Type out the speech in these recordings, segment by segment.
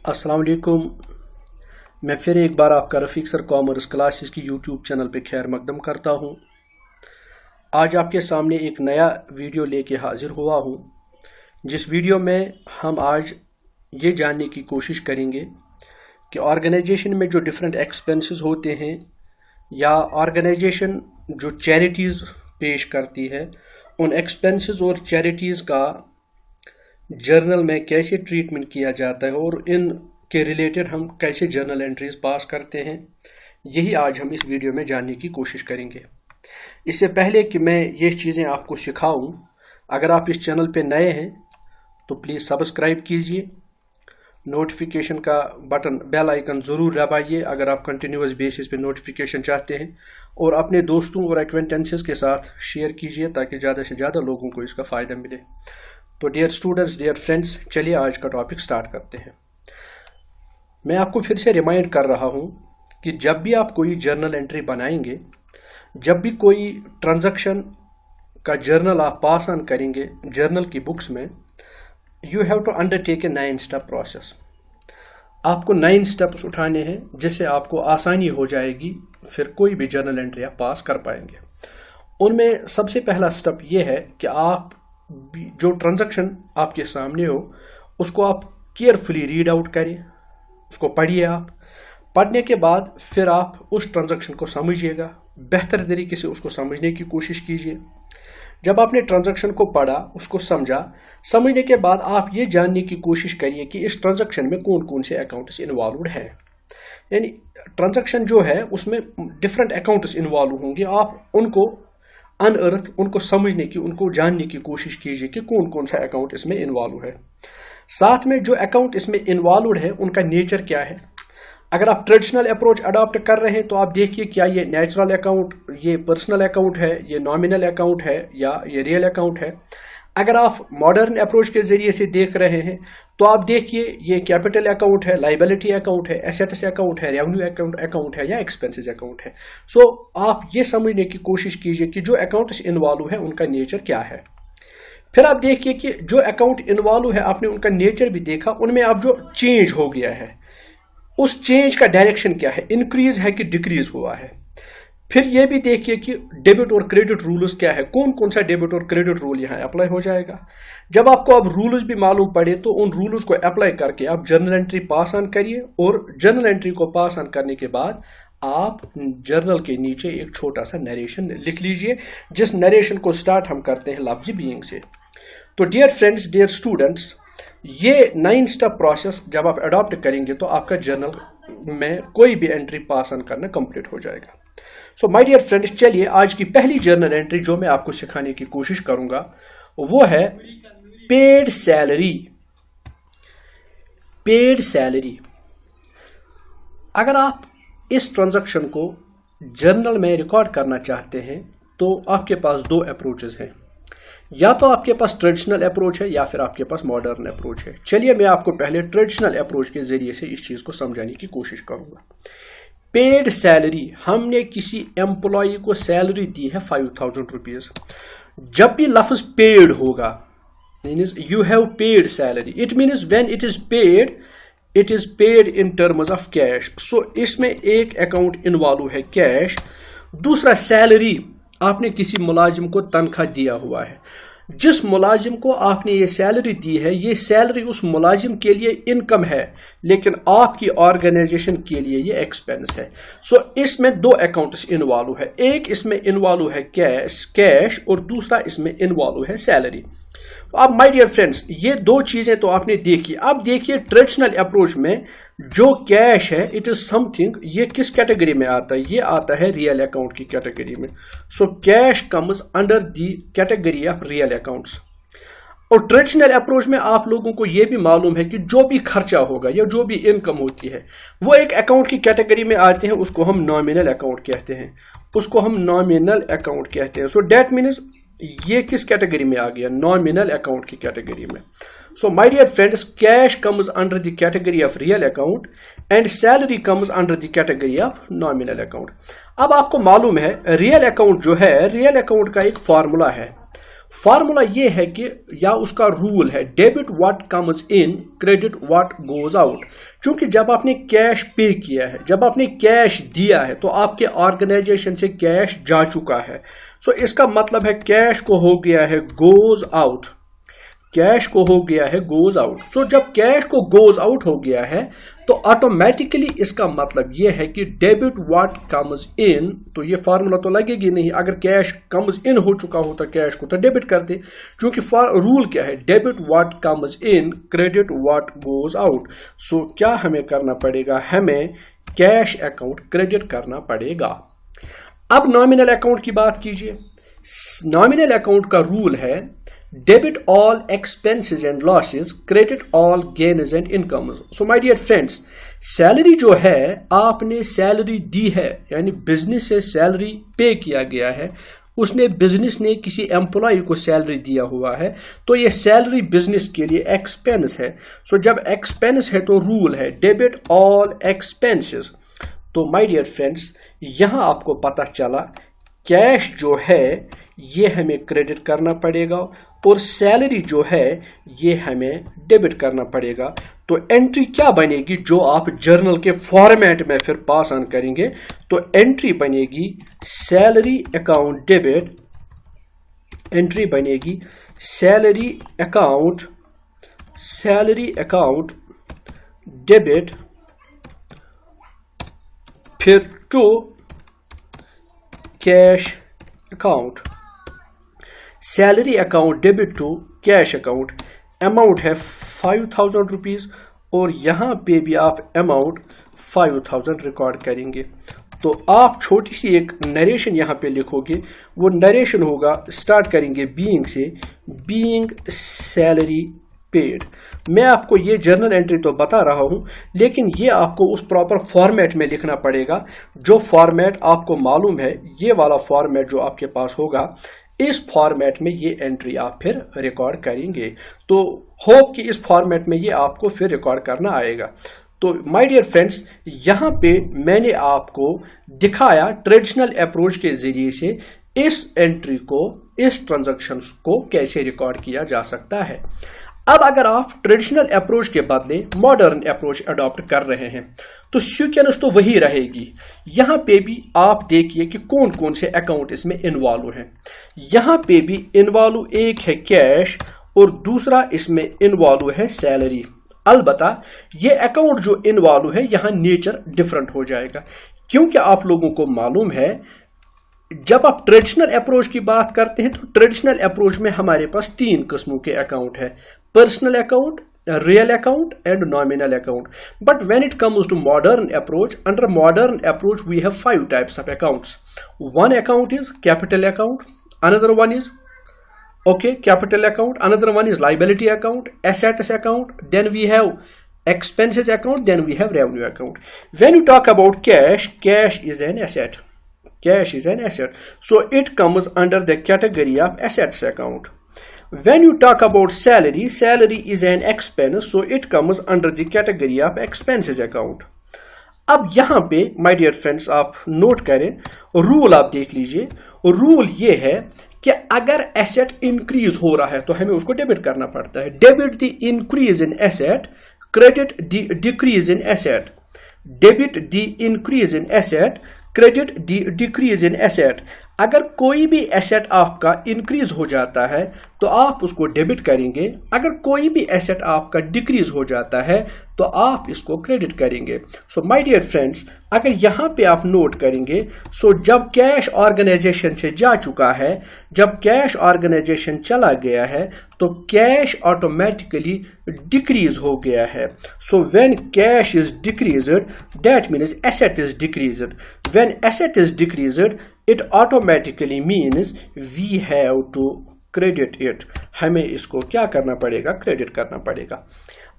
अस्सलाम वालेकुम। मैं फिर एक बार आपका रफ़ीक सर कॉमर्स क्लासेस की यूट्यूब चैनल पे खैर मकदम करता हूँ। आज आपके सामने एक नया वीडियो लेके हाजिर हुआ हूँ, जिस वीडियो में हम आज ये जानने की कोशिश करेंगे कि ऑर्गेनाइजेशन में जो डिफरेंट एक्सपेंसेस होते हैं या ऑर्गेनाइजेशन जो चैरिटीज़ पेश करती है, उन एक्सपेंसेस और चैरिटीज़ का जर्नल में कैसे ट्रीटमेंट किया जाता है और इन के रिलेटेड हम कैसे जर्नल एंट्रीज पास करते हैं, यही आज हम इस वीडियो में जानने की कोशिश करेंगे। इससे पहले कि मैं ये चीज़ें आपको सिखाऊं, अगर आप इस चैनल पे नए हैं तो प्लीज़ सब्सक्राइब कीजिए, नोटिफिकेशन का बटन बेल आइकन ज़रूर दबाइए अगर आप कंटिन्यूस बेसिस पे नोटिफिकेशन चाहते हैं, और अपने दोस्तों और एक्वेंटेंसेस के साथ शेयर कीजिए ताकि ज़्यादा से ज़्यादा लोगों को इसका फ़ायदा मिले। तो डियर स्टूडेंट्स, डियर फ्रेंड्स, चलिए आज का टॉपिक स्टार्ट करते हैं। मैं आपको फिर से रिमाइंड कर रहा हूं कि जब भी आप कोई जर्नल एंट्री बनाएंगे, जब भी कोई ट्रांजैक्शन का जर्नल आप पास ऑन करेंगे जर्नल की बुक्स में, you have to undertake a 9 step process. आपको 9 स्टेप्स उठाने हैं जिससे आपको आसानी हो जाएगी, फिर कोई भी जर्नल एंट्री आप पास कर पाएंगे। उनमें सबसे पहला स्टेप ये है कि आप जो ट्रांजैक्शन आपके सामने हो उसको आप केयरफुली रीड आउट करें, उसको पढ़िए। आप पढ़ने के बाद फिर आप उस ट्रांजैक्शन को समझिएगा, बेहतर तरीके से उसको समझने की कोशिश कीजिए। जब आपने ट्रांजैक्शन को पढ़ा, उसको समझा, समझने के बाद आप ये जानने की कोशिश करिए कि इस ट्रांजैक्शन में कौन कौन से अकाउंट्स इन्वॉल्व हैं। यानी ट्रांजैक्शन जो है उसमें डिफरेंट अकाउंट्स इन्वॉल्व होंगे, आप उनको अनअर्थ, उनको समझने की, उनको जानने की कोशिश कीजिए कि कौन कौन सा अकाउंट इसमें इन्वॉल्व है। साथ में जो अकाउंट इसमें इन्वॉल्व है उनका नेचर क्या है। अगर आप ट्रेडिशनल अप्रोच अडॉप्ट कर रहे हैं तो आप देखिए क्या ये नेचुरल अकाउंट, ये पर्सनल अकाउंट है, ये नॉमिनल अकाउंट है या ये रियल अकाउंट है। अगर आप मॉडर्न अप्रोच के जरिए से देख रहे हैं तो आप देखिए ये कैपिटल अकाउंट है, लाइबिलिटी अकाउंट है, एसेट्स अकाउंट है, रेवेन्यू अकाउंट है या एक्सपेंसेस अकाउंट है। सो आप ये समझने की कोशिश कीजिए कि जो अकाउंट्स इन्वॉल्व है उनका नेचर क्या है। फिर आप देखिए कि जो अकाउंट इन्वॉल्व है, आपने उनका नेचर भी देखा, उनमें अब जो चेंज हो गया है उस चेंज का डायरेक्शन क्या है, इंक्रीज है कि डिक्रीज हुआ है। फिर ये भी देखिए कि डेबिट और क्रेडिट रूल्स क्या है, कौन कौन सा डेबिट और क्रेडिट रूल यहाँ अप्लाई हो जाएगा। जब आपको अब रूल्स भी मालूम पड़े तो उन रूल्स को अप्लाई करके आप जर्नल एंट्री पास ऑन करिए, और जर्नल एंट्री को पास ऑन करने के बाद आप जर्नल के नीचे एक छोटा सा नरेशन लिख लीजिए, जिस नरेशन को स्टार्ट हम करते हैं लफ्ज़ी बीइंग से। तो डियर फ्रेंड्स, डियर स्टूडेंट्स, ये 9 स्टेप प्रोसेस जब आप अडॉप्ट करेंगे तो आपका जर्नल में कोई भी एंट्री पास ऑन करना कंप्लीट हो जाएगा। सो माय डियर फ्रेंड्स, चलिए आज की पहली जर्नल एंट्री जो मैं आपको सिखाने की कोशिश करूंगा वो है पेड सैलरी। Paid salary. अगर आप इस ट्रांजैक्शन को जर्नल में रिकॉर्ड करना चाहते हैं तो आपके पास 2 अप्रोचेस हैं, या तो आपके पास ट्रेडिशनल अप्रोच है या फिर आपके पास मॉडर्न अप्रोच है। चलिए मैं आपको पहले ट्रेडिशनल अप्रोच के जरिए से इस चीज को समझाने की कोशिश करूंगा। पेड सैलरी, हमने किसी एम्प्लॉय को सैलरी दी है 5000 रुपीज। जब भी लफ्ज पेड होगा, means you have paid salary, it means when it is paid in terms of cash. So इसमें एक अकाउंट इन्वॉल्व है कैश, दूसरा सैलरी, आपने किसी मुलाजिम को तनख्वाह दिया हुआ है। जिस मुलाजिम को आपने ये सैलरी दी है, ये सैलरी उस मुलाजिम के लिए इनकम है, लेकिन आपकी ऑर्गेनाइजेशन के लिए ये एक्सपेंस है। सो इसमें 2 अकाउंट्स इन्वॉल्व है, एक इसमें इन्वॉल्व है कैश और दूसरा इसमें इन्वॉल्व है सैलरी। अब माय डियर फ्रेंड्स, ये 2 चीजें तो आपने देखी। अब देखिए ट्रेडिशनल अप्रोच में जो कैश है, इट इज समथिंग, ये किस कैटेगरी में आता है, ये आता है रियल अकाउंट की कैटेगरी में। So cash comes under the category of real accounts. और ट्रेडिशनल अप्रोच में आप लोगों को ये भी मालूम है कि जो भी खर्चा होगा या जो भी इनकम होती है वो एक अकाउंट की कैटेगरी में आते हैं, उसको हम नॉमिनल अकाउंट कहते हैं, उसको हम नॉमिनल अकाउंट कहते हैं। सो दैट मीन्स ये किस कैटेगरी में आ गया, नॉमिनल अकाउंट की कैटेगरी में। So my dear friends, cash comes under the category of real account and salary comes under the category of nominal account. अब आपको मालूम है रियल अकाउंट जो है, रियल अकाउंट का एक फार्मूला है। فارمولا یہ ہے کہ یا اس کا رول ہے debit what comes in credit what goes out. چونکہ جب آپ نے کیش پے کیا ہے, جب آپ نے کیش دیا ہے, تو آپ کے آرگنائزیشن سے کیش جا چکا ہے. سو اس کا مطلب ہے کیش کو ہو گیا ہے گوز آؤٹ, کیش کو ہو گیا ہے گوز آؤٹ. سو جب کیش کو گوز آؤٹ ہو گیا ہے تو آٹومیٹیکلی اس کا مطلب یہ ہے کہ ڈیبٹ واٹ کمز ان, تو یہ فارمولا تو لگے گی نہیں. اگر کیش کمز ان ہو چکا ہوتا کیش کو تو ڈیبٹ کرتے, چونکہ رول کیا ہے debit what comes in credit what goes out. So کیا ہمیں کرنا پڑے گا, ہمیں کیش اکاؤنٹ کریڈٹ کرنا پڑے گا. اب نامینل اکاؤنٹ کی بات کیجئے. نامینل اکاؤنٹ کا رول ہے debit all expenses and losses credit all gains and incomes. So my dear friends, salary جو ہے آپ نے سیلری دی ہے, یعنی بزنس سے سیلری پے کیا گیا ہے, بزنس نے کسی امپلائی کو سیلری دیا ہوا ہے, تو یہ سیلری بزنس کے لیے ایکسپینس ہے. سو جب ایکسپینس ہے تو رول ہے ڈیبٹ آل ایکسپینسز. تو مائی ڈیئر فرینڈس, یہاں آپ کو پتہ چلا کیش جو ہے یہ ہمیں کریڈٹ کرنا پڑے گا اور سیلری جو ہے یہ ہمیں ڈیبٹ کرنا پڑے گا. تو انٹری کیا بنے گی جو آپ جرنل کے فارمیٹ میں پھر پاس آن کریں گے, تو انٹری بنے گی سیلری اکاؤنٹ ڈیبٹ, انٹری بنے گی سیلری اکاؤنٹ ڈیبٹ پھر to cash account. Salary account debit to cash account. Amount ہے 5000 روپیز اور یہاں پہ بھی آپ اماؤنٹ 5000 ریکارڈ کریں گے. تو آپ چھوٹی سی ایک نریشن یہاں پہ لکھو گے, وہ نریشن ہوگا, سٹارٹ کریں گے بینگ سے, بینگ سیلری پیڈ. میں آپ کو یہ جرنل انٹری تو بتا رہا ہوں, لیکن یہ آپ کو اس پراپر فارمیٹ میں لکھنا پڑے گا جو فارمیٹ آپ کو معلوم ہے. یہ والا فارمیٹ جو آپ کے پاس ہوگا, اس فارمیٹ میں یہ انٹری آپ پھر ریکارڈ کریں گے. تو ہوپ کہ اس فارمیٹ میں یہ آپ کو پھر ریکارڈ کرنا آئے گا. تو مائی ڈیئر فرینڈس, یہاں پہ میں نے آپ کو دکھایا ٹریڈیشنل اپروچ کے ذریعے سے اس انٹری کو, اس ٹرانزیکشنز کو کیسے ریکارڈ کیا جا سکتا ہے. اب اگر آپ ٹریڈیشنل اپروچ کے بدلے ماڈرن اپروچ اڈاپٹ کر رہے ہیں تو سیکوینس تو وہی رہے گی. یہاں پہ بھی آپ دیکھیے کہ کون کون سے اکاؤنٹ اس میں انوالو ہیں. یہاں پہ بھی انوالو ایک ہے کیش اور دوسرا اس میں انوالو ہے سیلری. البتہ یہ اکاؤنٹ جو انوالو ہے یہاں نیچر ڈفرنٹ ہو جائے گا, کیونکہ آپ لوگوں کو معلوم ہے جب آپ ٹریڈیشنل اپروچ کی بات کرتے ہیں تو ٹریڈیشنل اپروچ میں ہمارے پاس 3 قسموں کے اکاؤنٹ ہے, personal account, real account and nominal account. But when it comes to modern approach, under modern approach we have 5 types of accounts. One account is capital account, another one is capital account, another one is liability account, assets account, then we have expenses account, then we have revenue account. When you talk about cash, cash is an asset. Cash is an asset. So it comes under the category of assets account. When you talk about salary, salary is an expense, so it comes under the category of expenses account. اب یہاں پہ my dear friends آپ note کریں, role آپ دیکھ لیجئے. Role یہ ہے کہ اگر ایسٹ انکریز ہو رہا ہے تو ہمیں اس کو ڈیبٹ کرنا پڑتا ہے. Debit the increase in asset, credit the decrease in asset. Debit the increase in asset, credit the decrease in asset. اگر کوئی بھی ایسٹ آپ کا انکریز ہو جاتا ہے تو آپ اس کو ڈیبٹ کریں گے, اگر کوئی بھی ایسٹ آپ کا ڈیکریز ہو جاتا ہے تو آپ اس کو کریڈٹ کریں گے. سو مائی ڈیئر فرینڈس, اگر یہاں پہ آپ نوٹ کریں گے, سو جب کیش آرگنائزیشن سے جا چکا ہے, جب کیش آرگنائزیشن چلا گیا ہے تو کیش آٹومیٹیکلی ڈیکریز ہو گیا ہے. So when cash is decreased, that means asset is decreased. When asset is decreased, it automatically means we have to credit it. ہمیں اس کو کیا کرنا پڑے گا, کریڈٹ کرنا پڑے گا.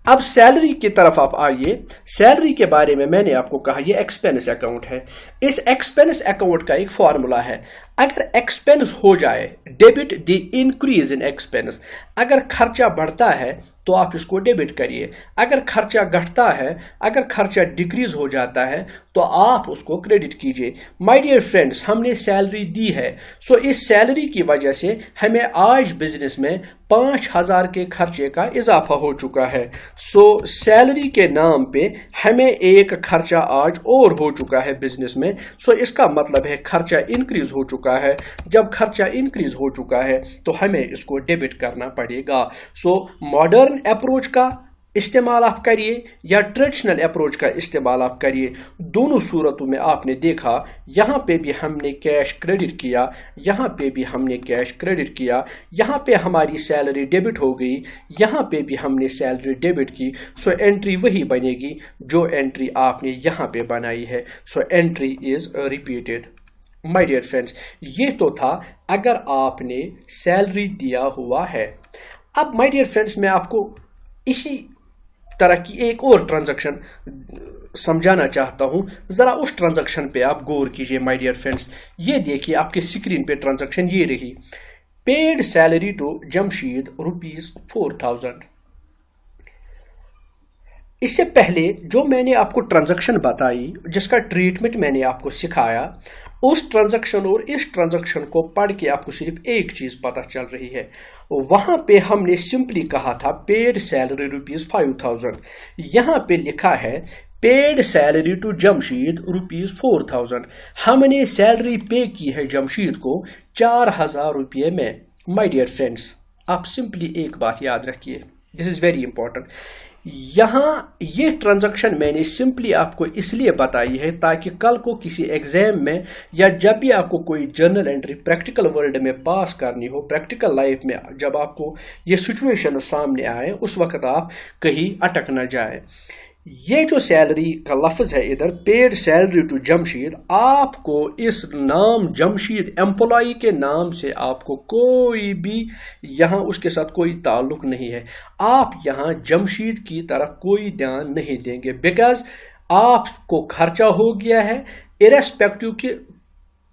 اب سیلری کی طرف آپ آئیے. سیلری کے بارے میں نے آپ کو کہا یہ ایکسپینس اکاؤنٹ ہے. اس ایکسپینس اکاؤنٹ کا ایک فارمولا ہے. اگر ایکسپینس ہو جائے, debit the increase in expense, اگر خرچہ بڑھتا ہے तो आप इसको डेबिट करिए। अगर खर्चा घटता है, अगर खर्चा डिक्रीज हो जाता है, तो आप उसको क्रेडिट कीजिए। माय डियर फ्रेंड्स, हमने सैलरी दी है, सो इस सैलरी की वजह से हमें आज बिजनेस में 5,000 के खर्चे का इजाफा हो चुका है। सो सैलरी के नाम पे हमें एक खर्चा आज और हो चुका है बिजनेस में। सो इसका मतलब है खर्चा इंक्रीज हो चुका है। जब खर्चा इंक्रीज हो चुका है तो हमें इसको डेबिट करना पड़ेगा। सो मॉडर्न अप्रोच का इस्तेमाल आप करिए या ट्रेडिशनल अप्रोच का इस्तेमाल आप करिए, दोनों सूरतों में आपने देखा यहाँ पे भी हमने कैश क्रेडिट किया, यहाँ पे भी हमने कैश क्रेडिट किया, यहाँ पे हमारी सैलरी डेबिट हो गई, यहाँ पे भी हमने सैलरी डेबिट की। सो एंट्री वही बनेगी जो एंट्री आपने यहाँ पे बनाई है। So entry is repeated. My dear friends, ये तो था अगर आपने सैलरी दिया हुआ है। अब माय डियर फ्रेंड्स, मैं आपको इसी तरह की एक और ट्रांजैक्शन समझाना चाहता हूं। जरा उस ट्रांजैक्शन पे आप गौर कीजिए माय डियर फ्रेंड्स। ये देखिए आपके स्क्रीन पे ट्रांजैक्शन ये रही, पेड सैलरी टू जमशीद ₹4,000। इससे पहले जो मैंने आपको ट्रांजैक्शन बताई, जिसका ट्रीटमेंट मैंने आपको सिखाया, उस ट्रांजैक्शन और इस ट्रांजैक्शन को पढ़ के आपको सिर्फ एक चीज पता चल रही है। वहां पे हमने सिंपली कहा था पेड सैलरी ₹5,000, यहां पे लिखा है पेड सैलरी टू जमशीद ₹4,000। हमने सैलरी पे की है जमशीद को 4,000 रुपये में। माय डियर फ्रेंड्स, आप सिंपली एक बात याद रखिए, दिस इज वेरी इंपॉर्टेंट। यहाँ ये ट्रांजैक्शन मैंने सिंपली आपको इसलिए बताई है ताकि कल को किसी एग्जाम में या जब भी आपको कोई जर्नल एंट्री प्रैक्टिकल वर्ल्ड में पास करनी हो, प्रैक्टिकल लाइफ में जब आपको ये सिचुएशन सामने आए, उस वक्त आप कहीं अटक न जाए। ये जो सैलरी का लफ्ज है इधर, पेड सैलरी टू जमशीद, आपको इस नाम जमशीद एम्प्लॉय के नाम से आपको कोई भी यहाँ उसके साथ कोई ताल्लुक नहीं है। आप यहाँ जमशीद की तरफ कोई ध्यान नहीं देंगे, बिकॉज आपको खर्चा हो गया है, इरेस्पेक्टिव के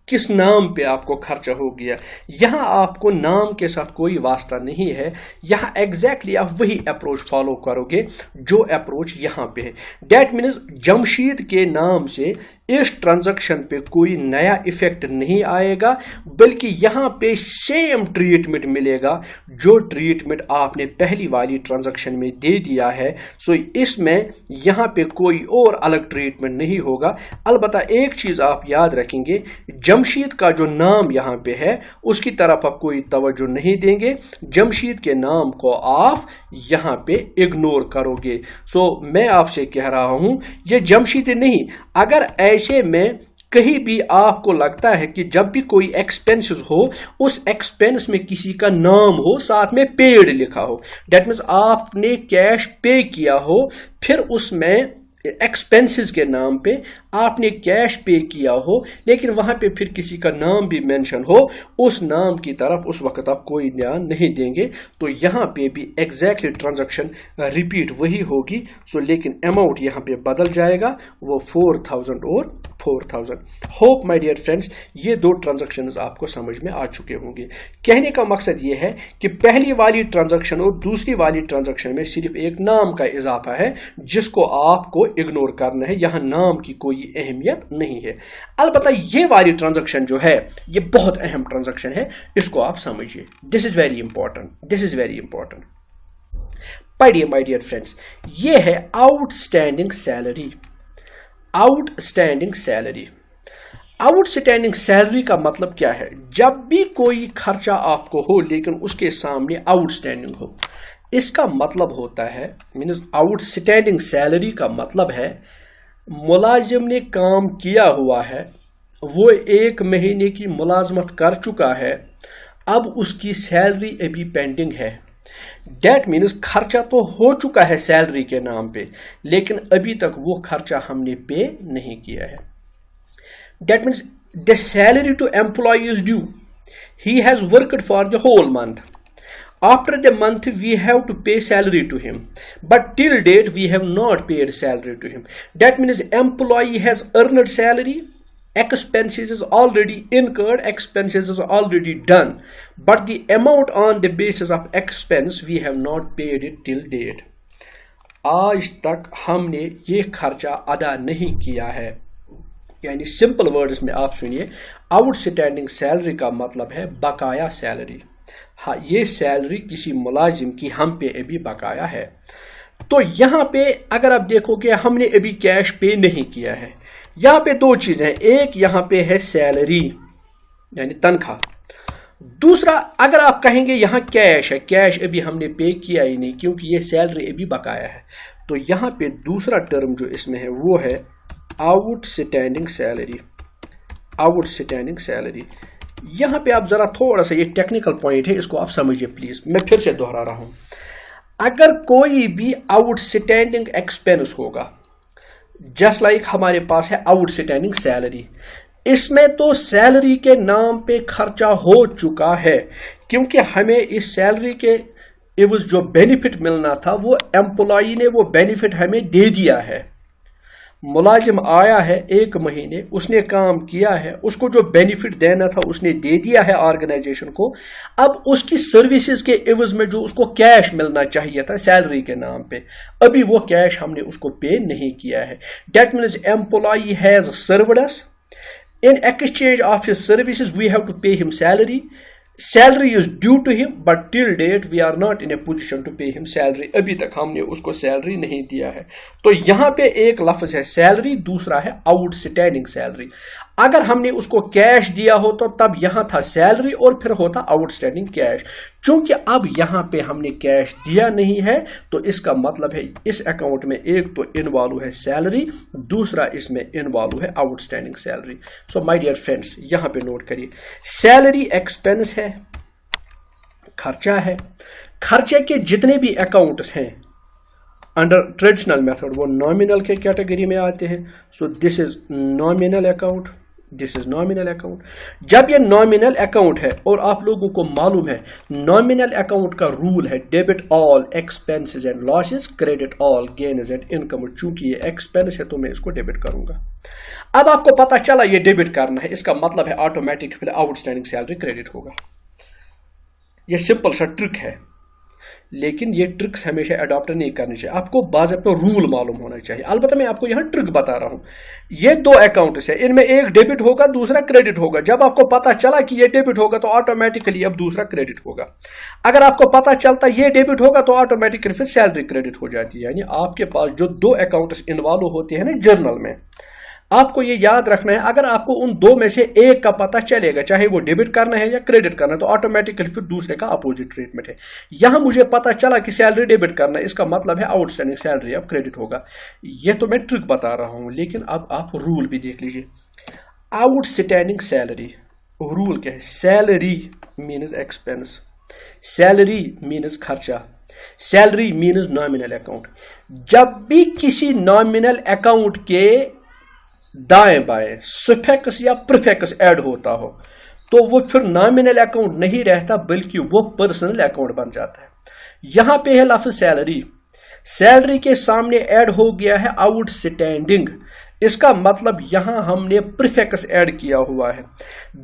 किस नाम पे आपको खर्चा हो गया। यहाँ आपको नाम के साथ कोई वास्ता नहीं है। यहाँ एग्जैक्टली आप वही अप्रोच फॉलो करोगे जो अप्रोच यहाँ पे है। डेट मीन्स जमशीद के नाम से इस ट्रांजैक्शन पे कोई नया इफेक्ट नहीं आएगा, बल्कि यहाँ पे सेम ट्रीटमेंट मिलेगा जो ट्रीटमेंट आपने पहली वाली ट्रांजैक्शन में दे दिया है। सो इसमें यहाँ पे कोई और अलग ट्रीटमेंट नहीं होगा। अलबत्ता एक चीज आप याद रखेंगे, जमशीद का जो नाम यहाँ पे है उसकी तरफ आप कोई तवज्जो नहीं देंगे, जमशीद के नाम को आप यहाँ पे इग्नोर करोगे। सो मैं आपसे कह रहा हूं ये जमशीद नहीं। अगर ऐसे में कहीं भी आपको लगता है कि जब भी कोई एक्सपेंसेस हो, उस एक्सपेंस में किसी का नाम हो, साथ में पेड लिखा हो, डेट मीन्स आपने कैश पे किया हो, फिर उसमें एक्सपेंसेस के नाम पे आपने कैश पे किया हो, लेकिन वहां पे फिर किसी का नाम भी मेंशन हो, उस नाम की तरफ उस वक्त आप कोई ध्यान नहीं देंगे, तो यहाँ पे भी एग्जैक्टली ट्रांजैक्शन रिपीट वही होगी। सो लेकिन अमाउंट यहाँ पे बदल जाएगा, वो 4,000 और 4,000। होप माय डियर फ्रेंड्स ये दो ट्रांजैक्शंस आपको समझ में आ चुके होंगे। कहने का मकसद ये है कि पहली वाली ट्रांजैक्शन और दूसरी वाली ट्रांजैक्शन में सिर्फ एक नाम का इजाफा है जिसको आपको इग्नोर करना है, यहाँ नाम की कोई अहमियत नहीं है। अलबत्ता ये वाली ट्रांजैक्शन जो है ये बहुत अहम ट्रांजैक्शन है, इसको आप समझिए। This is very important, this is very important. पढ़िए माय डियर फ्रेंड्स, ये है outstanding salary. Outstanding salary, outstanding salary का मतलब क्या है? जब भी कोई खर्चा आपको हो लेकिन उसके सामने आउटस्टैंडिंग हो, इसका मतलब होता है, मीन्स आउटस्टैंडिंग सैलरी का मतलब है मुलाजिम ने काम किया हुआ है, वो 1 महीने की मुलाजमत कर चुका है, अब उसकी सैलरी अभी पेंडिंग है। डेट मीन्स खर्चा तो हो चुका है सैलरी के नाम पे, लेकिन अभी तक वो खर्चा हमने पे नहीं किया है। That means the salary to employ is due, he has worked for the whole month. After the month we have to pay salary to him, but till date we have not paid salary to him. That means employee has earned salary, expenses is already incurred, expenses is already done, but the amount on the basis of expense we have not paid it till date. آج تک ہم نے یہ خرچہ ادا نہیں کیا ہے. یعنی سمپل ورڈز میں آپ سنیے, آؤٹ اسٹینڈنگ سیلری کا مطلب ہے بقایا سیلری. ہاں, یہ سیلری کسی ملازم کی ہم پہ ابھی بقایا ہے. تو یہاں پہ اگر آپ دیکھو کہ ہم نے ابھی کیش پے نہیں کیا ہے, یہاں پہ دو چیزیں ہیں. ایک یہاں پہ ہے سیلری یعنی تنخواہ. دوسرا اگر آپ کہیں گے یہاں کیش ہے, کیش ابھی ہم نے پے کیا ہی نہیں کیونکہ یہ سیلری ابھی بقایا ہے. تو یہاں پہ دوسرا ٹرم جو اس میں ہے وہ ہے out standing salary. Out standing salary یہاں پہ آپ ذرا تھوڑا سا, یہ ٹیکنیکل پوائنٹ ہے, اس کو آپ سمجھیے پلیز. میں پھر سے دوہرا رہا ہوں, اگر کوئی بھی آؤٹ اسٹینڈنگ ایکسپینس ہوگا, جسٹ لائک ہمارے پاس ہے آؤٹ اسٹینڈنگ سیلری, اس میں تو سیلری کے نام پہ خرچہ ہو چکا ہے کیونکہ ہمیں اس سیلری کے عوض جو بینیفٹ ملنا تھا وہ امپلائی نے وہ بینیفٹ ہمیں دے دیا ہے. ملازم آیا ہے ایک مہینے, اس نے کام کیا ہے, اس کو جو بینیفٹ دینا تھا اس نے دے دیا ہے آرگنائزیشن کو. اب اس کی سروسز کے عوض میں جو اس کو کیش ملنا چاہیے تھا سیلری کے نام پہ, ابھی وہ کیش ہم نے اس کو پے نہیں کیا ہے. That means employee has served us. In exchange of his services, we have to pay him salary. Salary is due to him, but till date we are not in a position to pay him salary. ابھی تک ہم نے اس کو salary نہیں دیا ہے. تو یہاں پہ ایک لفظ ہے سیلری, دوسرا ہے آؤٹ اسٹینڈنگ سیلری. اگر ہم نے اس کو کیش دیا ہو تو تب یہاں تھا سیلری اور پھر ہوتا آؤٹ اسٹینڈنگ کیش. چونکہ اب یہاں پہ ہم نے کیش دیا نہیں ہے تو اس کا مطلب ہے اس اکاؤنٹ میں ایک تو انوالو ہے سیلری, دوسرا اس میں انوالو ہے آؤٹ اسٹینڈنگ سیلری. سو مائی ڈیئر فرینڈس, یہاں پہ نوٹ کریے, سیلری ایکسپینس ہے, خرچہ ہے. خرچے کے جتنے بھی اکاؤنٹس ہیں انڈر ٹریڈیشنل میتھڈ وہ نامینل کے کیٹیگری میں آتے ہیں. سو دس از نامینل اکاؤنٹ, دس از نامینل اکاؤنٹ. جب یہ نامینل اکاؤنٹ ہے اور آپ لوگوں کو معلوم ہے نامینل اکاؤنٹ کا رول ہے debit all expenses and losses, credit all gains and income. چونکہ یہ ایکسپینس ہے تو میں اس کو ڈیبٹ کروں گا. اب آپ کو پتا چلا یہ ڈیبٹ کرنا ہے, اس کا مطلب ہے آٹومیٹک پھر آؤٹ اسٹینڈنگ سیلری کریڈٹ ہوگا. یہ سمپل سا ٹرک ہے, لیکن یہ ٹرکس ہمیشہ اڈاپٹ نہیں کرنی چاہیے. آپ کو باضابطہ رول معلوم ہونا چاہیے. البتہ میں آپ کو یہاں ٹرک بتا رہا ہوں. یہ دو اکاؤنٹس ہیں, ان میں ایک ڈیبٹ ہوگا دوسرا کریڈٹ ہوگا. جب آپ کو پتا چلا کہ یہ ڈیبٹ ہوگا تو آٹومیٹکلی اب دوسرا کریڈٹ ہوگا. اگر آپ کو پتا چلتا یہ ڈیبٹ ہوگا تو آٹومیٹکلی پھر سیلری کریڈٹ ہو جاتی ہے. یعنی آپ کے پاس جو دو اکاؤنٹس انوالو ہوتے ہیں نا جرنل میں, آپ کو یہ یاد رکھنا ہے. اگر آپ کو ان دو میں سے ایک کا پتہ چلے گا, چاہے وہ ڈیبٹ کرنا ہے یا کریڈٹ کرنا ہے, تو آٹومیٹکلی پھر دوسرے کا اپوزٹ ٹریٹمنٹ ہے. یہاں مجھے پتا چلا کہ سیلری ڈیبٹ کرنا ہے, اس کا مطلب ہے آؤٹ اسٹینڈنگ سیلری اب کریڈٹ ہوگا. یہ تو میں ٹرک بتا رہا ہوں, لیکن اب آپ رول بھی دیکھ لیجیے. آؤٹ اسٹینڈنگ سیلری رول کیا ہے؟ Salary means expense, salary means خرچہ, سیلری مینز نامینل اکاؤنٹ. جب بھی کسی نامینل اکاؤنٹ کے دائیں بائیں سفیکس یا پریفکس ایڈ ہوتا ہو تو وہ پھر نامینل اکاؤنٹ نہیں رہتا بلکہ وہ پرسنل اکاؤنٹ بن جاتا ہے. یہاں پہ ہے لفظ سیلری, سیلری کے سامنے ایڈ ہو گیا ہے آؤٹ اسٹینڈنگ. اس کا مطلب یہاں ہم نے پریفکس ایڈ کیا ہوا ہے.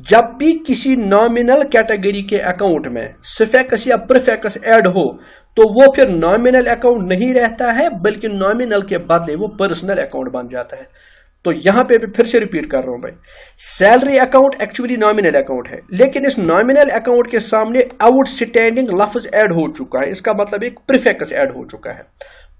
جب بھی کسی نامینل کیٹیگری کے اکاؤنٹ میں سفیکس یا پریفکس ایڈ ہو تو وہ پھر نامینل اکاؤنٹ نہیں رہتا ہے بلکہ نامینل کے بدلے وہ پرسنل اکاؤنٹ بن جاتا ہے. تو یہاں پہ پھر سے ریپیٹ کر رہا ہوں بھائی, salary account actually nominal account ہے, لیکن اس نامینل اکاؤنٹ کے سامنے آؤٹ اسٹینڈنگ لفظ ایڈ ہو چکا ہے. اس کا مطلب ایک پریفکس ایڈ ہو چکا ہے.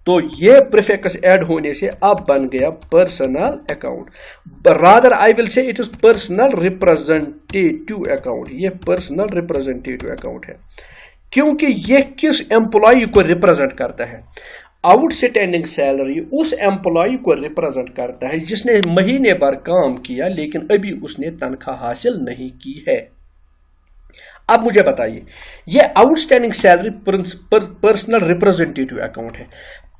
تو یہ پریفکس ایڈ ہونے سے اب بن گیا پرسنل اکاؤنٹ. رادر آئی ول سے it is personal representative account. یہ پرسنل ریپرزینٹیٹیو اکاؤنٹ ہے کیونکہ یہ کس امپلائی کو ریپرزینٹ کرتا ہے؟ آؤٹ اسٹینڈنگ سیلری اس امپلائی کو ریپرزینٹ کرتا ہے جس نے مہینے بھر کام کیا لیکن ابھی اس نے تنخواہ حاصل نہیں کی ہے. اب مجھے بتائیے, یہ outstanding salary personal representative account ہے.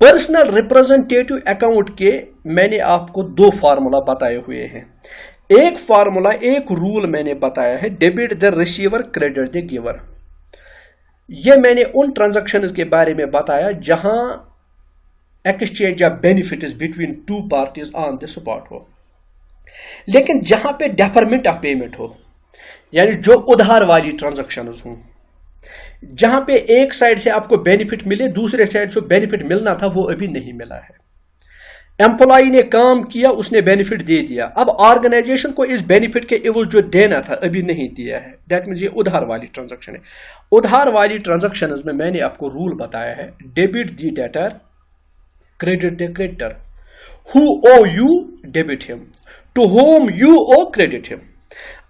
پرسنل ریپرزینٹیٹیو اکاؤنٹ کے میں نے آپ کو دو فارمولا بتائے ہوئے ہیں. ایک فارمولا, ایک رول میں نے بتایا ہے debit the receiver credit the giver. یہ میں نے ان ٹرانزیکشنز کے بارے میں بتایا جہاں exchange of benefits between two parties on the spot ہو. لیکن جہاں پہ ڈیفرمنٹ آف پیمنٹ ہو، یعنی جو ادھار والی ٹرانزیکشنز ہوں، جہاں پہ ایک سائڈ سے آپ کو بینیفٹ ملے، دوسرے سائڈ سے بینیفٹ ملنا تھا وہ ابھی نہیں ملا ہے. امپلائی نے کام کیا، اس نے بینیفٹ دے دیا، اب آرگنائزیشن کو اس بینیفٹ کے عوض جو دینا تھا ابھی نہیں دیا ہے. دیٹ مینس یہ ادھار والی ٹرانزیکشن ہے. ادھار والی ٹرانزیکشنز میں نے آپ کو رول بتایا ہے، debit the debtor, credit the creditor. Who owe you debit him, to whom you owe credit him.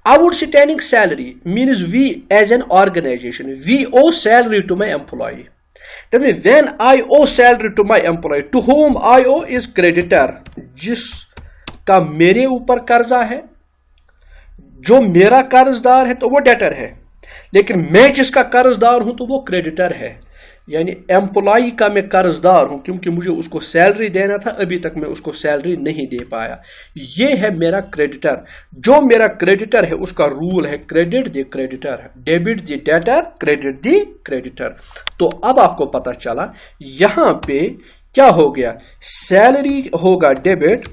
Outstanding salary means we as an organization, we owe salary to my employee. That means when I owe salary to my employee, to whom I owe is creditor. جس کا میرے اوپر قرضہ ہے، جو میرا قرض دار ہے تو وہ ڈیٹر ہے، لیکن میں جس کا قرض دار ہوں تو وہ کریڈیٹر ہے. یعنی امپلائی کا میں قرض دار ہوں کیونکہ مجھے اس کو سیلری دینا تھا، ابھی تک میں اس کو سیلری نہیں دے پایا. یہ ہے میرا کریڈیٹر. جو میرا کریڈیٹر ہے اس کا رول ہے credit the creditor, debit the debtor, credit the creditor. تو اب آپ کو پتا چلا یہاں پہ کیا ہو گیا، سیلری ہوگا debit,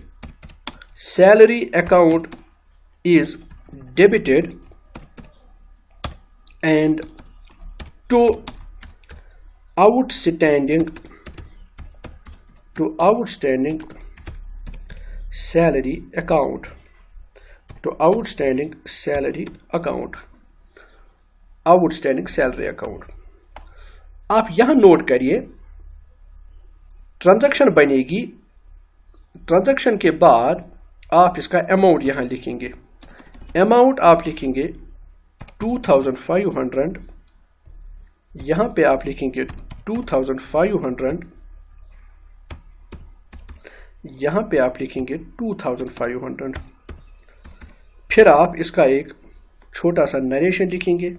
salary account is debited and to outstanding salary account, outstanding salary account. آپ یہاں نوٹ کریے، ٹرانزیکشن بنے گی، ٹرانزیکشن کے بعد آپ اس کا اماؤنٹ یہاں لکھیں گے. اماؤنٹ آپ لکھیں گے 2500، یہاں پہ آپ لکھیں گے 2500، یہاں پہ آپ لکھیں گے 2500. پھر آپ اس کا ایک چھوٹا سا نریشن لکھیں گے.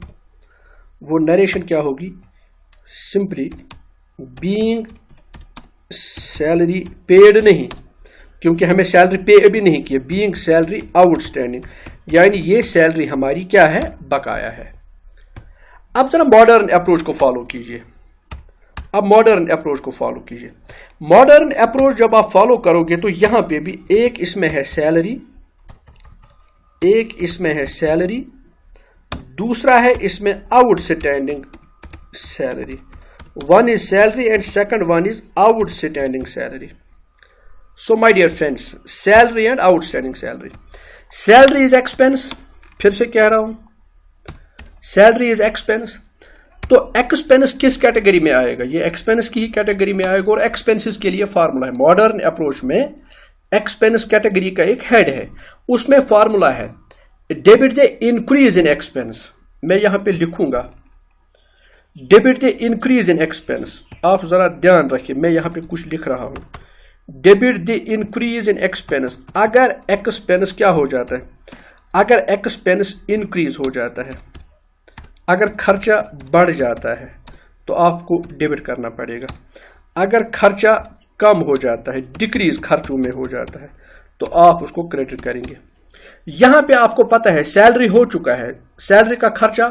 وہ نریشن کیا ہوگی، سمپلی بینگ سیلری پیڈ نہیں، کیونکہ ہمیں سیلری پے ابھی نہیں کی، بینگ سیلری آؤٹ اسٹینڈنگ، یعنی یہ سیلری ہماری کیا ہے، بقایا ہے. اب ذرا ماڈرن اپروچ کو فالو کیجئے. ماڈرن اپروچ جب آپ فالو کرو گے تو یہاں پہ بھی ایک اس میں ہے سیلری، دوسرا ہے اس میں out standing salary. One is salary and second one is out standing salary. So my dear friends, salary and out standing salary. Salary is expense, پھر سے کہہ رہا ہوں، سیلری از ایکسپینس. تو ایکسپینس کس کیٹیگری میں آئے گا، یہ ایکسپینس کی ہی کیٹیگری میں آئے گا. اور ایکسپینسز کے لیے فارمولا ہے، ماڈرن اپروچ میں ایکسپینس کیٹیگری کا ایک ہیڈ ہے، اس میں فارمولا ہے debit the increase in expense. میں یہاں پہ لکھوں گا debit the increase in expense. آپ ذرا دھیان رکھیے، میں یہاں پہ کچھ لکھ رہا ہوں، debit the increase in expense. اگر ایکسپینس کیا ہو جاتا ہے، اگر ایکسپینس انکریز ہو جاتا ہے، اگر خرچہ بڑھ جاتا ہے تو آپ کو ڈیبٹ کرنا پڑے گا. اگر خرچہ کم ہو جاتا ہے، ڈیکریز خرچوں میں ہو جاتا ہے، تو آپ اس کو کریڈٹ کریں گے. یہاں پہ آپ کو پتہ ہے سیلری ہو چکا ہے، سیلری کا خرچہ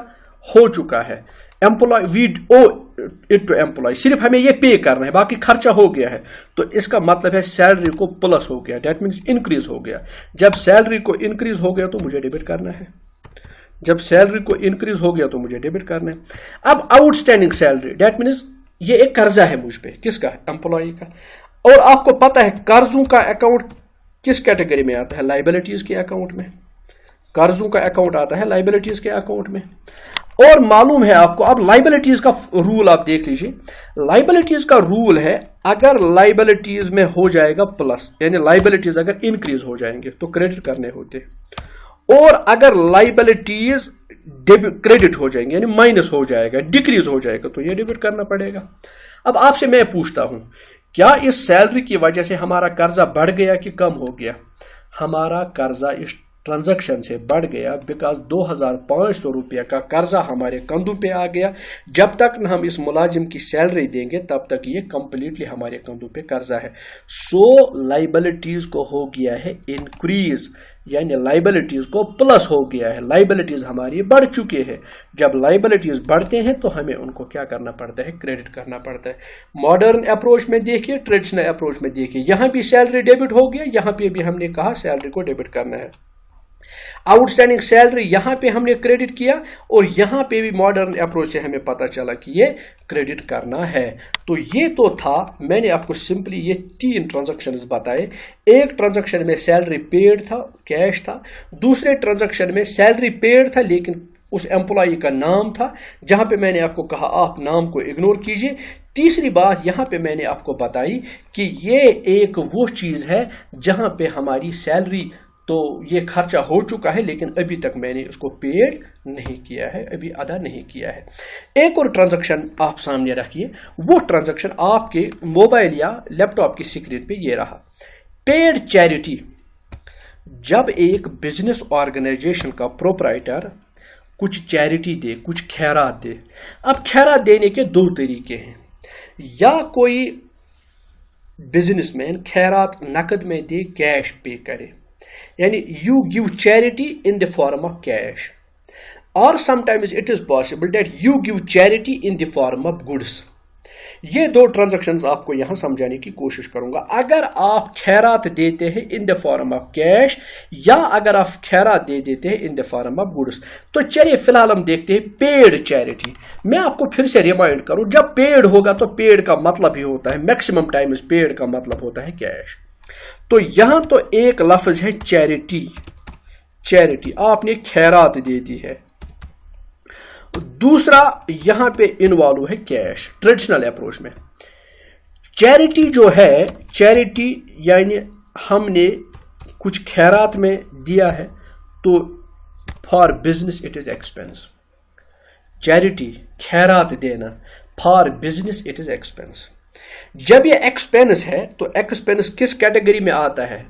ہو چکا ہے، employee we owe it to employee, صرف ہمیں یہ پے کرنا ہے، باقی خرچہ ہو گیا ہے. تو اس کا مطلب ہے سیلری کو پلس ہو گیا، دیٹ مینس انکریز ہو گیا. جب سیلری کو انکریز ہو گیا تو مجھے ڈیبٹ کرنا ہے، جب سیلری کو انکریز ہو گیا تو مجھے ڈیبٹ کرنا ہے. اب out standing salary, that means یہ ایک قرضہ ہے مجھ پہ، کس کا، امپلائی کا. اور آپ کو پتہ ہے قرضوں کا اکاؤنٹ کس کیٹیگری میں آتا ہے، لائبلٹیز کے اکاؤنٹ میں. قرضوں کا اکاؤنٹ آتا ہے لائبلٹیز کے اکاؤنٹ میں. اور معلوم ہے آپ کو، اب لائبلٹیز کا رول آپ دیکھ لیجئے. لائبلٹیز کا رول ہے اگر لائبلٹیز میں ہو جائے گا پلس، یعنی لائبلٹیز اگر انکریز ہو جائیں گے تو کریڈٹ کرنے ہوتے، اور اگر لائبلٹیز کریڈٹ ہو جائیں گے یعنی مائنس ہو جائے گا، ڈیکریز ہو جائے گا تو یہ ڈیبٹ کرنا پڑے گا. اب آپ سے میں پوچھتا ہوں، کیا اس سیلری کی وجہ سے ہمارا قرضہ بڑھ گیا کہ کم ہو گیا؟ ہمارا قرضہ اس ट्रांजैक्शन से बढ़ गया बिकॉज 2500 रुपये का कर्जा हमारे कंधों पे आ गया। जब तक न हम इस मुलाजिम की सैलरी देंगे तब तक ये कंप्लीटली हमारे कंधों पे कर्जा है। सो लाइबिलिटीज को हो गया है इंक्रीज, यानी लाइबिलिटीज को प्लस हो गया है, लाइबिलिटीज हमारी बढ़ चुके हैं। जब लाइबिलिटीज बढ़ते हैं तो हमें उनको क्या करना पड़ता है, क्रेडिट करना पड़ता है। मॉडर्न अप्रोच में देखिए, ट्रेडिशनल अप्रोच में देखिए, यहाँ भी सैलरी डेबिट हो गया, यहाँ पे भी हमने कहा सैलरी को डेबिट करना है। आउटस्टैंडिंग सैलरी यहाँ पे हमने क्रेडिट किया और यहाँ पे भी मॉडर्न अप्रोच से हमें पता चला कि ये क्रेडिट करना है। तो ये तो था, मैंने आपको सिंपली ये 3 ट्रांजैक्शंस बताए। एक ट्रांजैक्शन में सैलरी पेड था, कैश था, दूसरे ट्रांजैक्शन में सैलरी पेड था लेकिन उस एम्प्लॉई का नाम था, जहां पे मैंने आपको कहा आप नाम को इग्नोर कीजिए। तीसरी बात यहां पे मैंने आपको बताई कि ये एक वो चीज है जहां पे हमारी सैलरी तो ये खर्चा हो चुका है लेकिन अभी तक मैंने उसको पेड नहीं किया है, अभी अदा नहीं किया है। एक और ट्रांजैक्शन आप सामने रखिए, वो ट्रांजैक्शन आपके मोबाइल या लैपटॉप की स्क्रीन पे ये रहा, पेड चैरिटी। जब एक बिजनेस ऑर्गेनाइजेशन का प्रोप्राइटर कुछ चैरिटी दे, कुछ खैरात दे। अब खैरात देने के 2 तरीके हैं, या कोई बिजनेसमैन खैरात नकद में दे, कैश पे करे, यानी you give charity in the form of cash, or sometimes it is possible that you give charity in the form of goods। ये 2 ट्रांजैक्शंस आपको यहां समझाने की कोशिश करूंगा। अगर आप खैरात देते हैं इन द फॉर्म ऑफ कैश या अगर आप खैरात दे देते हैं इन द फॉर्म ऑफ गुड्स, तो चलिए फिलहाल हम देखते हैं पेड चैरिटी। मैं आपको फिर से रिमाइंड करूं, जब पेड होगा तो पेड का मतलब ही होता है, मैक्सिमम टाइम्स पेड का मतलब होता है कैश। तो यहां तो एक लफ्ज है चैरिटी, चैरिटी आपने खैरात दे दी है। दूसरा यहां पे इन्वॉल्व है कैश। ट्रेडिशनल अप्रोच में चैरिटी जो है, चैरिटी यानी हमने कुछ खैरात में दिया है तो for business it is expense. Charity खैरात देना, for business it is expense. जब ये एक्सपेंस है तो एक्सपेंस किस कैटेगरी में आता है?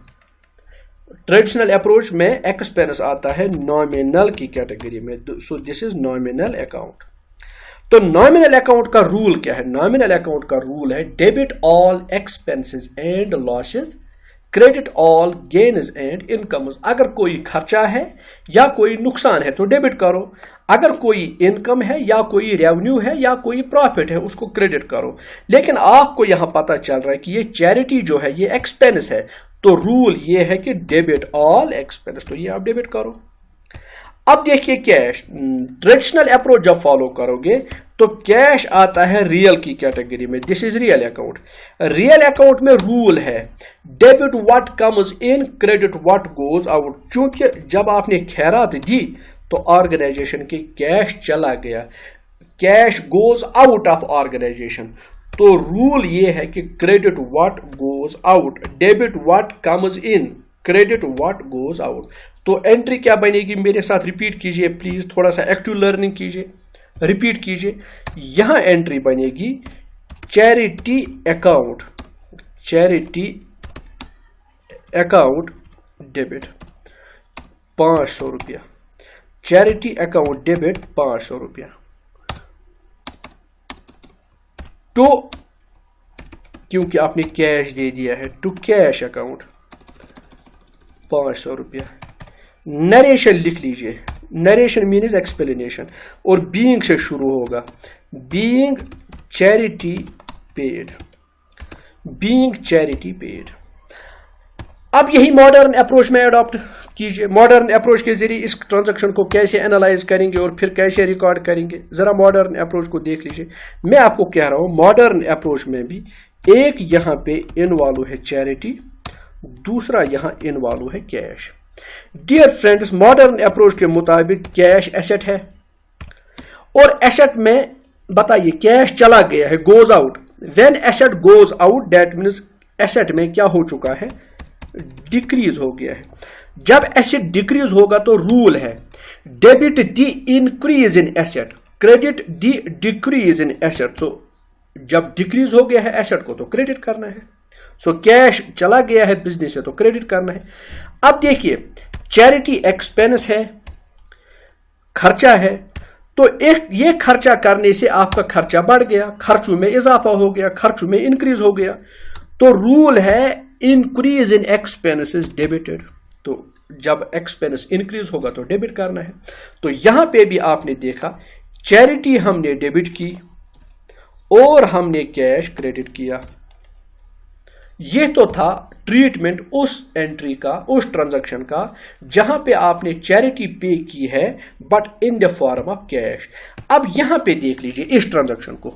ट्रेडिशनल अप्रोच में एक्सपेंस आता है नॉमिनल की कैटेगरी में। So this is nominal account. तो नॉमिनल अकाउंट का रूल क्या है? नॉमिनल अकाउंट का रूल है debit all expenses and losses, credit all gains and incomes. अगर कोई खर्चा है या कोई नुकसान है तो डेबिट करो, अगर कोई इनकम है या कोई रेवेन्यू है या कोई प्रॉफिट है उसको क्रेडिट करो। लेकिन आपको यहां पता चल रहा है कि ये चैरिटी जो है ये एक्सपेंस है, तो रूल ये है कि डेबिट ऑल एक्सपेंस, तो ये आप डेबिट करो। अब देखिए कैश, ट्रेडिशनल अप्रोच जब फॉलो करोगे तो कैश आता है रियल की कैटेगरी में। This is real account. Real account में रूल है debit what comes in, credit what goes out. चूंकि जब आपने खैरात दी तो ऑर्गेनाइजेशन की कैश चला गया, cash goes out of organisation. तो रूल ये है कि credit what goes out, debit what comes in, credit what goes out. तो एंट्री क्या बनेगी? मेरे साथ रिपीट कीजिए प्लीज, थोड़ा सा एक्टिव लर्निंग कीजिए, रिपीट कीजिए। यहां एंट्री बनेगी charity account, charity account debit 500 रुपया, चैरिटी अकाउंट डेबिट 500 रुपया। तो क्योंकि आपने कैश दे दिया है, टू कैश अकाउंट 500 रुपया। नरेशन लिख लीजिए, नरेशन मीन्स एक्सप्लेनेशन, और बीइंग से शुरू होगा, being charity paid, being charity paid. अब यही मॉडर्न अप्रोच में अडॉप्ट कीजिए। मॉडर्न अप्रोच के जरिए इस ट्रांजैक्शन को कैसे एनालाइज करेंगे और फिर कैसे रिकॉर्ड करेंगे, जरा मॉडर्न अप्रोच को देख लीजिए। मैं आपको कह रहा हूं मॉडर्न अप्रोच में भी एक यहां पे इन्वॉल्व है चैरिटी, दूसरा यहां इन्वॉल्व है cash. Dear friends, modern approach के मुताबिक कैश एसेट है, और एसेट में बताइए कैश चला गया है, goes out. When asset goes out that means asset में क्या हो चुका है? डिक्रीज हो गया है। जब एसेट डिक्रीज होगा तो रूल है debit the increase in asset, credit the decrease in asset. So जब डिक्रीज हो गया है एसेट को तो क्रेडिट करना है। सो कैश चला गया है बिजनेस से तो क्रेडिट करना है। अब देखिए चैरिटी एक्सपेंस है, खर्चा है, तो ये खर्चा करने से आपका खर्चा बढ़ गया, खर्चों में इजाफा हो गया, खर्चों में इंक्रीज हो गया, तो रूल है इंक्रीज इन एक्सपेंसेस डेबिटेड। तो जब एक्सपेंस इंक्रीज होगा तो डेबिट करना है। तो यहां पे भी आपने देखा चैरिटी हमने डेबिट की और हमने कैश क्रेडिट किया। ये तो था ट्रीटमेंट उस एंट्री का, उस ट्रांजैक्शन का जहां पे आपने चैरिटी पे की है but in the form of cash. अब यहां पे देख लीजिए इस ट्रांजैक्शन को,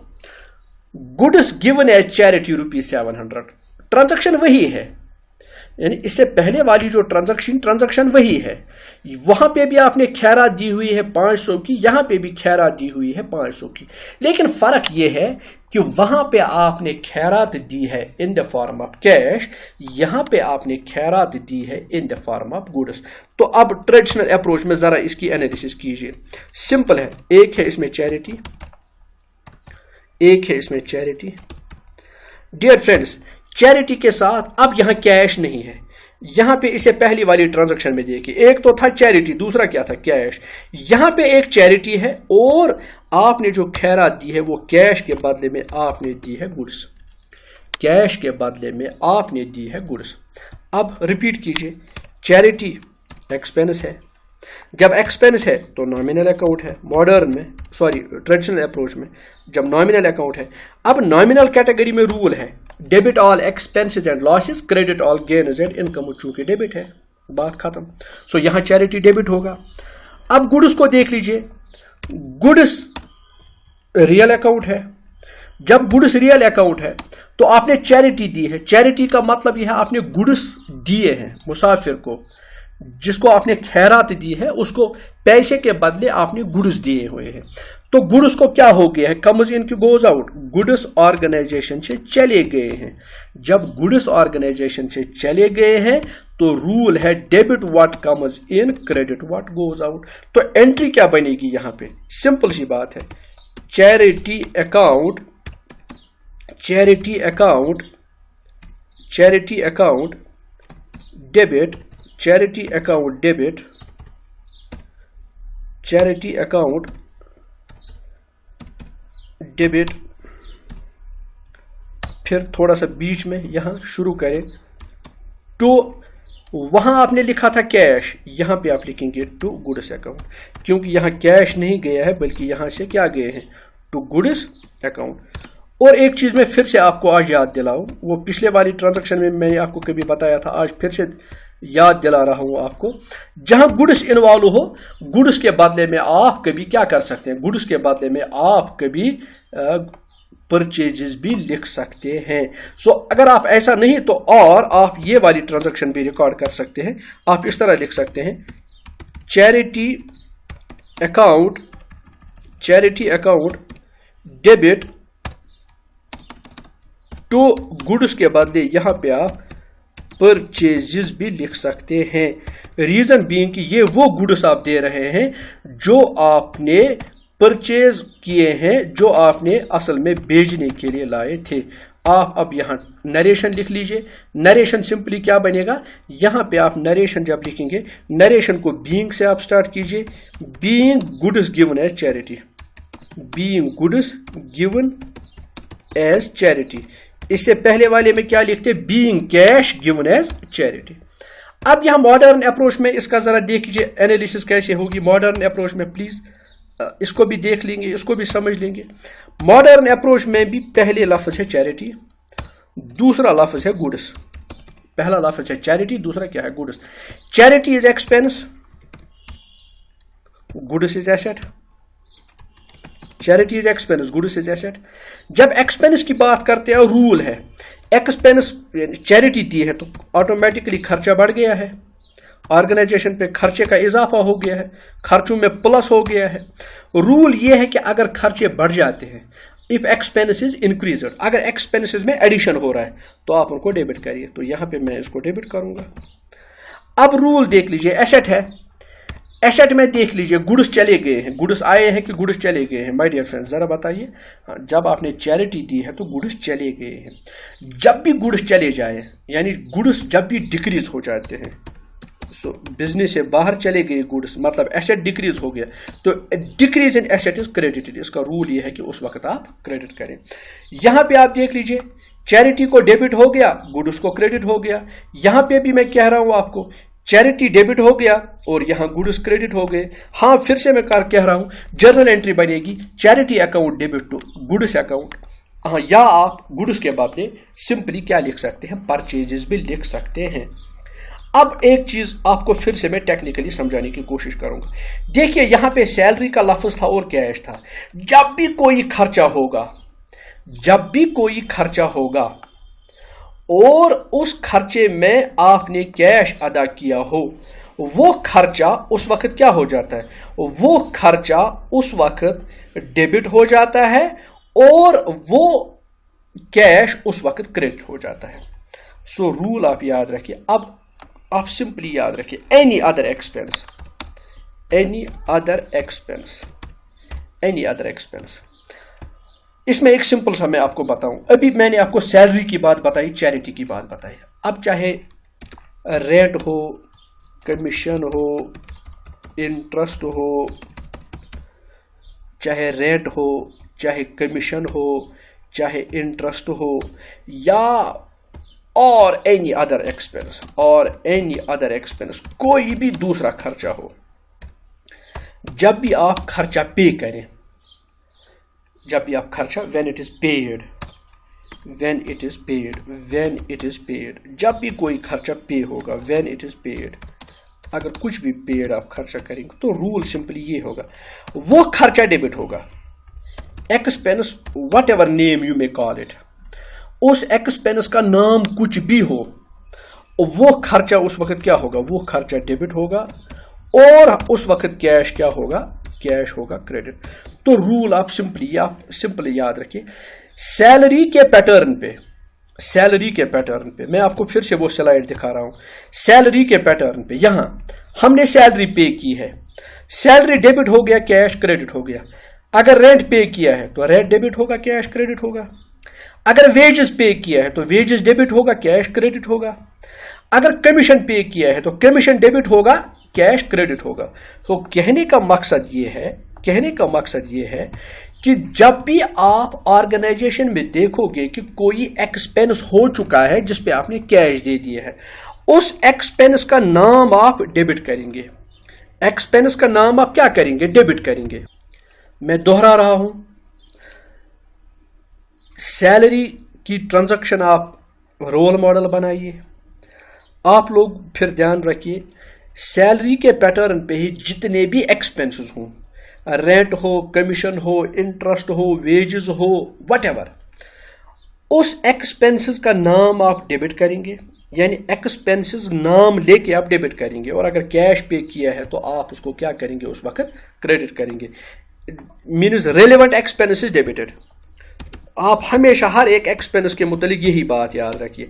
goods given as charity ₹700, transaction वही है, यानी इससे पहले वाली जो ट्रांजैक्शन वही है। वहां पे भी आपने खैरात दी हुई है 500 की, यहां पे भी खैरात दी हुई है 500 की, लेकिन फर्क यह है कि वहां पे आपने खैरात दी है इन द फॉर्म ऑफ कैश, यहां पे आपने खैरात दी है इन द फॉर्म ऑफ गुड्स। तो अब ट्रेडिशनल अप्रोच में जरा इसकी एनालिसिस कीजिए। सिंपल है, एक है इसमें चैरिटी, एक है इसमें चैरिटी। डियर फ्रेंड्स, चैरिटी के साथ अब यहां कैश नहीं है। यहां पे इसे पहली वाली ट्रांजैक्शन में देखिए, एक तो था चैरिटी, दूसरा क्या था, कैश। यहां पे एक चैरिटी है और आपने जो खैरात दी है वो कैश के बदले में आपने दी है गुड्स, कैश के बदले में आपने दी है गुड्स। अब रिपीट कीजिए, चैरिटी एक्सपेंस है, जब एक्सपेंस है तो नॉमिनल अकाउंट है, मॉडर्न में ट्रेडिशनल अप्रोच में जब नॉमिनल अकाउंट है। अब नॉमिनल कैटेगरी में रूल है debit all expenses and losses, credit all gains and income, चूंकि डेबिट है, बात खत्म। सो यहां चैरिटी डेबिट होगा। अब गुड्स को देख लीजिए, गुड्स रियल अकाउंट है, जब गुड्स रियल अकाउंट है तो आपने चैरिटी दी है। चैरिटी का मतलब यह है आपने गुड्स दिए हैं मुसाफिर को, जिसको आपने खैरात दी है उसको पैसे के बदले आपने गुड्स दिए हुए हैं। तो गुड्स को क्या हो गया है, कम्स इन की गोज आउट, गुड्स ऑर्गेनाइजेशन से चले गए हैं। जब गुड्स ऑर्गेनाइजेशन से चले गए हैं तो रूल है debit what comes in, credit what goes out. तो एंट्री क्या बनेगी यहां पे, सिंपल सी बात है, charity account, charity account, charity account debit, charity account debit, charity account debit, फिर थोड़ा सा बीच में यहां शुरू करें तो वहां आपने लिखा था कैश, यहां पे आप लिखेंगे टू गुड्स अकाउंट, क्योंकि यहां कैश नहीं गया है बल्कि यहां से क्या गए हैं, टू गुड्स अकाउंट। और एक चीज मैं फिर से आपको आज याद दिलाऊं, वो पिछले वाली ट्रांजैक्शन में मैंने आपको कभी बताया था, आज फिर से याद दिला रहा हूं आपको। जहां गुड्स इन्वॉल्व हो, गुड्स के बदले में आप कभी क्या कर सकते हैं, गुड्स के बदले में आप कभी परचेजेस भी लिख सकते हैं। सो अगर आप ऐसा नहीं तो और आप ये वाली ट्रांजैक्शन भी रिकॉर्ड कर सकते हैं। आप इस तरह लिख सकते हैं, charity account, charity account debit to goods के बदले यहां पे आप परचेजेस भी लिख सकते हैं। रीजन बीइंग कि ये वो गुड्स आप दे रहे हैं जो आपने परचेज किए हैं, जो आपने असल में बेचने के लिए लाए थे। आप अब यहां नरेशन लिख लीजिए। नरेशन सिंपली क्या बनेगा, यहां पे आप नरेशन जब लिखेंगे, नरेशन को बीइंग से आप स्टार्ट कीजिए, being goods given as charity, being goods given as charity. इससे पहले वाले में क्या लिखते, being cash given as charity. अब यहां मॉडर्न अप्रोच में इसका जरा देखिए एनालिसिस कैसे होगी। मॉडर्न अप्रोच में प्लीज इसको भी देख लेंगे, इसको भी समझ लेंगे। मॉडर्न अप्रोच में भी पहले लफ्ज है चैरिटी, दूसरा लफ्ज है गुड्स। पहला लफ्ज है चैरिटी, दूसरा क्या है, goods. Charity is expense, goods is asset. Charity is expense, goods is asset. जब एक्सपेंस की बात करते हैं, रूल है एक्सपेंस चैरिटी दी है तो ऑटोमेटिकली खर्चा बढ़ गया है, ऑर्गेनाइजेशन पे खर्चे का इजाफा हो गया है, खर्चों में प्लस हो गया है। रूल ये है कि अगर खर्चे बढ़ जाते हैं, इफ एक्सपेंसेस इंक्रीज्ड, अगर एक्सपेंसेस में एडिशन हो रहा है तो आप उनको डेबिट करिए। तो यहां पे मैं इसको डेबिट करूंगा। अब रूल देख लीजिए, एसेट है, एसेट में देख लीजिए गुड्स चले गए हैं, गुड्स आए हैं कि गुड्स चले गए हैं। माय डियर फ्रेंड्स जरा बताइए, जब आपने चैरिटी दी है तो गुड्स चले गए हैं। जब भी गुड्स चले जाए, यानी गुड्स जब भी डिक्रीज हो जाते हैं, بزنس سے باہر چلے گئے گوڈس مطلب ایسٹ ڈکریز ہو گیا تو ڈکریز ان ایسٹ از کریڈٹڈ. اس کا رول یہ ہے کہ اس وقت آپ کریڈٹ کریں. یہاں پہ آپ دیکھ لیجئے چیریٹی کو ڈیبٹ ہو گیا گوڈس کو کریڈٹ ہو گیا. یہاں پہ بھی میں کہہ رہا ہوں آپ کو چیریٹی ڈیبٹ ہو گیا اور یہاں گوڈس کریڈٹ ہو گئے. ہاں پھر سے میں کہہ رہا ہوں جرنل انٹری بنے گی charity account debit to goods account. ہاں یا آپ گوڈس کے بدلے سمپلی کیا لکھ سکتے ہیں پرچیزز بھی لکھ سکتے ہیں. اب ایک چیز آپ کو پھر سے میں ٹیکنیکلی سمجھانے کی کوشش کروں گا. دیکھیے یہاں پہ سیلری کا لفظ تھا اور کیش تھا. جب بھی کوئی خرچہ ہوگا اور اس خرچے میں آپ نے کیش ادا کیا ہو وہ خرچہ اس وقت کیا ہو جاتا ہے وہ خرچہ اس وقت ڈیبٹ ہو جاتا ہے اور وہ کیش اس وقت کریڈٹ ہو جاتا ہے. سو رول آپ یاد رکھیے. اب آپ سمپلی یاد رکھیے اینی ادر ایکسپینس. اس میں ایک سمپل سا میں آپ کو بتاؤں. ابھی میں نے آپ کو سیلری کی بات بتائی چیریٹی کی بات بتائی. اب چاہے رینٹ ہو کمیشن ہو انٹرسٹ ہو چاہے رینٹ ہو چاہے کمیشن ہو چاہے انٹرسٹ ہو یا اور اینی ادر ایکسپینس کوئی بھی دوسرا خرچہ ہو. جب بھی آپ خرچہ پے کریں when it is paid جب بھی کوئی خرچہ پے ہوگا when it is paid اگر کچھ بھی پیڈ آپ خرچہ کریں گے تو رول سمپلی یہ ہوگا وہ خرچہ ڈیبٹ ہوگا. Expense what ever name you میں کال اٹ اس ایکسپینس کا نام کچھ بھی ہو وہ خرچہ اس وقت کیا ہوگا وہ خرچہ ڈیبٹ ہوگا اور اس وقت کیش کیا ہوگا کیش ہوگا کریڈٹ. تو رول آپ سمپلی یاد رکھیے. سیلری کے پیٹرن پہ میں آپ کو پھر سے وہ سلائیڈ دکھا رہا ہوں. سیلری کے پیٹرن پہ یہاں ہم نے سیلری پے کی ہے سیلری ڈیبٹ ہو گیا کیش کریڈٹ ہو گیا. اگر رینٹ پے کیا ہے تو رینٹ ڈیبٹ ہوگا کیش کریڈٹ ہوگا. اگر ویجز پے کیا ہے تو ویجز ڈیبٹ ہوگا کیش کریڈٹ ہوگا. اگر کمیشن پے کیا ہے تو کمیشن ڈیبٹ ہوگا کیش کریڈٹ ہوگا. تو کہنے کا مقصد یہ ہے کہ جب بھی آپ آرگنائزیشن میں دیکھو گے کہ کوئی ایکسپینس ہو چکا ہے جس پہ آپ نے کیش دے دیا ہے اس ایکسپینس کا نام آپ ڈیبٹ کریں گے. ایکسپینس کا نام آپ کیا کریں گے ڈیبٹ کریں گے. میں دوہرا رہا ہوں سیلری کی ٹرانزیکشن آپ رول ماڈل بنائیے. آپ لوگ پھر دھیان رکھیے سیلری کے پیٹرن پہ ہی جتنے بھی ایکسپینسز ہوں رینٹ ہو کمیشن ہو انٹرسٹ ہو ویجز ہو وٹ ایور اس ایکسپینسز کا نام آپ ڈیبٹ کریں گے. یعنی ایکسپینسز نام لے کے آپ ڈیبٹ کریں گے اور اگر کیش پے کیا ہے تو آپ اس کو کیا کریں گے اس وقت کریڈٹ کریں گے. Means relevant expenses debited. آپ ہمیشہ ہر ایک ایکسپینس کے متعلق یہی بات یاد رکھیے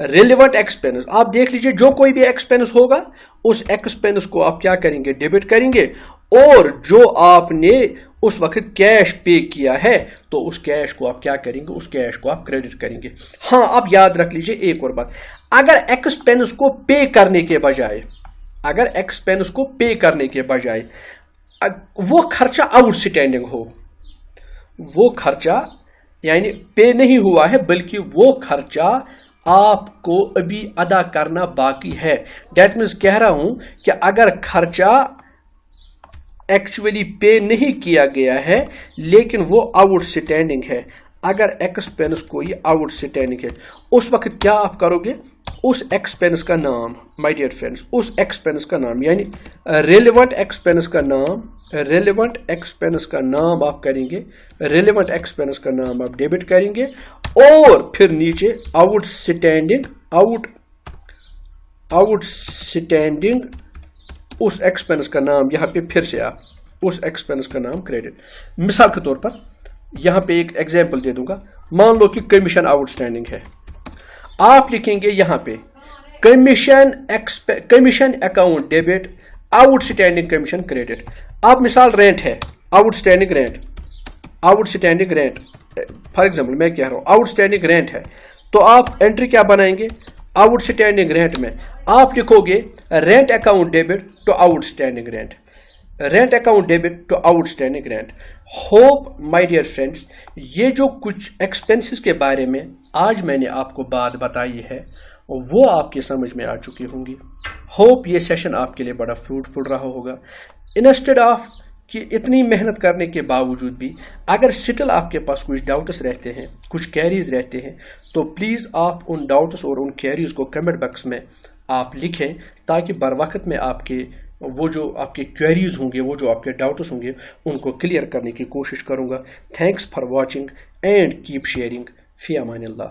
ریلیونٹ ایکسپینس. آپ دیکھ لیجئے جو کوئی بھی ایکسپینس ہوگا اس ایکسپینس کو آپ کیا کریں گے ڈیبٹ کریں گے اور جو آپ نے اس وقت کیش پے کیا ہے تو اس کیش کو آپ کیا کریں گے اس کیش کو آپ کریڈٹ کریں گے. ہاں آپ یاد رکھ لیجئے ایک اور بات اگر ایکسپینس کو پے کرنے کے بجائے وہ خرچہ آؤٹ اسٹینڈنگ ہو وہ خرچہ یعنی پے نہیں ہوا ہے بلکہ وہ خرچہ آپ کو ابھی ادا کرنا باقی ہے. دیٹ مینس کہہ رہا ہوں کہ اگر خرچہ ایکچولی پے نہیں کیا گیا ہے لیکن وہ آؤٹ اسٹینڈنگ ہے اگر ایکسپینس کوئی آؤٹ اسٹینڈنگ ہے اس وقت کیا آپ کرو گے اس ایکسپینس کا نام مائی ڈیئر فرینڈس اس ایکسپینس کا نام یعنی ریلیونٹ ایکسپینس کا نام آپ کریں گے ریلیونٹ ایکسپینس کا نام آپ ڈیبٹ کریں گے اور پھر نیچے آؤٹ اسٹینڈنگ اس ایکسپینس کا نام یہاں پہ پھر سے آپ اس ایکسپینس کا نام کریڈٹ. مثال کے طور پر یہاں پہ ایک ایگزامپل دے دوں گا. مان لو کہ کمیشن آؤٹ اسٹینڈنگ ہے آپ لکھیں گے یہاں پہ commission account debit out standing commission credit. اب مثال رینٹ ہے out standing rent for example میں کہہ رہا ہوں آؤٹ اسٹینڈنگ رینٹ ہے تو آپ انٹری کیا بنائیں گے آؤٹ اسٹینڈنگ رینٹ میں آپ لکھو گے rent account debit to outstanding rent, rent account debit to outstanding rent. Hope my dear friends, یہ جو کچھ ایکسپینسز کے بارے میں آج میں نے آپ کو بات بتائی ہے وہ آپ کے سمجھ میں آ چکی ہوں گی. ہوپ یہ سیشن آپ کے لیے بڑا فروٹفل رہا ہوگا. انسٹیڈ آف کہ اتنی محنت کرنے کے باوجود بھی اگر سٹل آپ کے پاس کچھ ڈاؤٹس رہتے ہیں، کچھ کیریز رہتے ہیں، تو پلیز آپ ان ڈاؤٹس اور ان کیریز کو کمنٹ باکس میں آپ لکھیں تاکہ بر وقت میں آپ کے وہ جو آپ کے کوئریز ہوں گے، وہ جو آپ کے ڈاؤٹس ہوں گے، ان کو کلیئر کرنے کی کوشش کروں گا. Thanks for watching and keep sharing. فی امان اللہ.